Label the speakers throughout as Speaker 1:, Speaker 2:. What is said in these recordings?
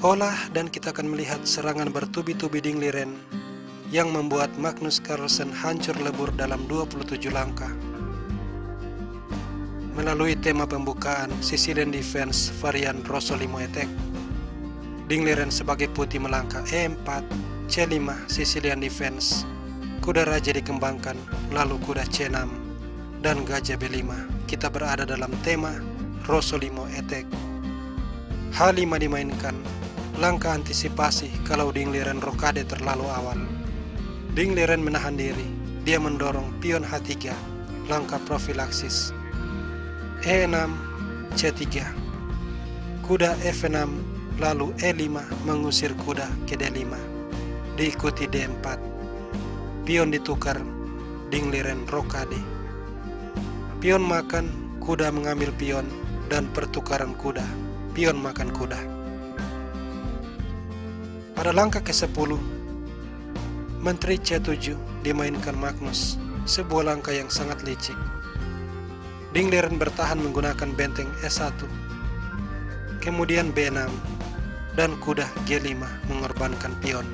Speaker 1: Olah dan kita akan melihat serangan bertubi-tubi Dingliren yang membuat Magnus Carlsen hancur lebur dalam 27 langkah. Melalui tema pembukaan Sicilian Defense varian Rossolimo Attack, Dingliren sebagai putih melangkah E4, C5 Sicilian Defense, kuda raja dikembangkan, lalu kuda C6, dan gajah B5. Kita berada dalam tema Rossolimo Attack. H5 dimainkan, langkah antisipasi kalau Dingliren rokade terlalu awal. Dingliren menahan diri, dia mendorong pion H3, langkah profilaksis. E6, C3, kuda F6, lalu E5 mengusir kuda ke D5, diikuti D4. Pion ditukar, Dingliren rokade. Pion makan, kuda mengambil pion, dan pertukaran kuda, pion makan kuda. Pada langkah ke-10, Menteri C7 dimainkan Magnus, sebuah langkah yang sangat licik. Dingliren bertahan menggunakan benteng E1, kemudian B6, dan kuda G5 mengorbankan pion.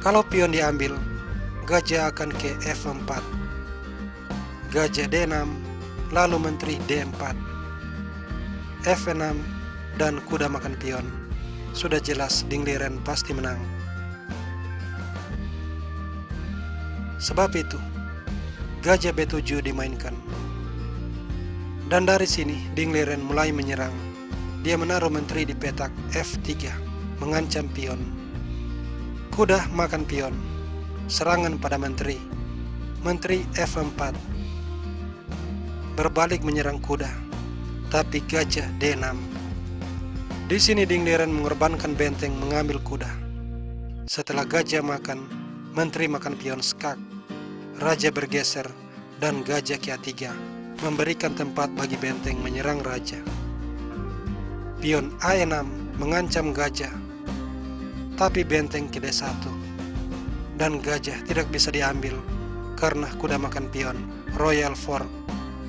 Speaker 1: Kalau pion diambil, gajah akan ke F4, gajah D6, lalu menteri D4, F6, dan kuda makan pion. Sudah jelas Dingliren pasti menang. Sebab itu, gajah B7 dimainkan. Dan dari sini Dingliren mulai menyerang. Dia menaruh menteri di petak F3, mengancam pion. Kuda makan pion, serangan pada menteri. Menteri F4, berbalik menyerang kuda, tapi gajah D6. Di sini Dingliren mengorbankan benteng mengambil kuda. Setelah gajah makan, menteri makan pion skak. Raja bergeser dan gajah ke A3, memberikan tempat bagi benteng menyerang raja. Pion A6 mengancam gajah, tapi benteng ke D1, dan gajah tidak bisa diambil karena kuda makan pion Royal Fork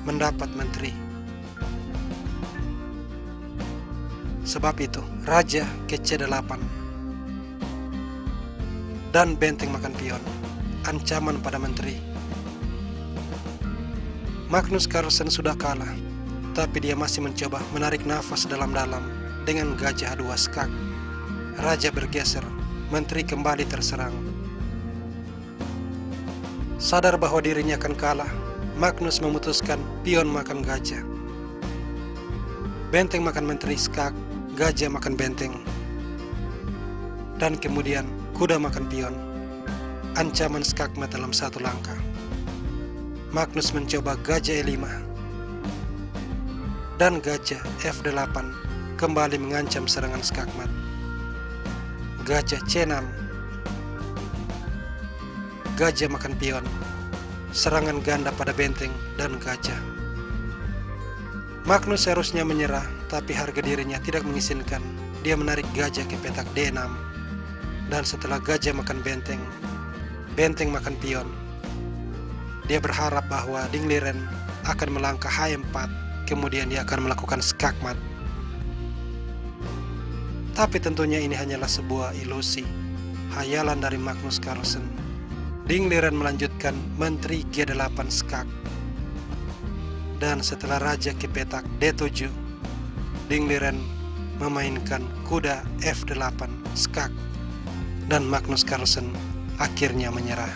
Speaker 1: mendapat menteri. Sebab itu, raja ke C8 dan benteng makan pion, ancaman pada menteri. Magnus Carlsen sudah kalah, tapi dia masih mencoba menarik nafas dalam-dalam dengan gajah A2 skak. Raja bergeser, menteri kembali terserang. Sadar bahwa dirinya akan kalah, Magnus memutuskan pion makan gajah. Benteng makan menteri skak, gajah makan benteng, dan kemudian kuda makan pion. Ancaman skakmat dalam satu langkah. Magnus mencoba gajah E5, dan gajah F8 kembali mengancam serangan skakmat. Gajah C6, gajah makan pion, serangan ganda pada benteng dan gajah. Magnus seharusnya menyerah, tapi harga dirinya tidak mengizinkan. Dia menarik gajah ke petak D6, dan setelah gajah makan benteng, benteng makan pion. Dia berharap bahwa Dingliren akan melangkah H4, kemudian dia akan melakukan skakmat. Tapi tentunya ini hanyalah sebuah ilusi, hayalan dari Magnus Carlsen. Dingliren melanjutkan menteri G8 skak. Dan setelah raja ke petak D7, Dingliren memainkan kuda F8 skak, dan Magnus Carlsen akhirnya menyerah.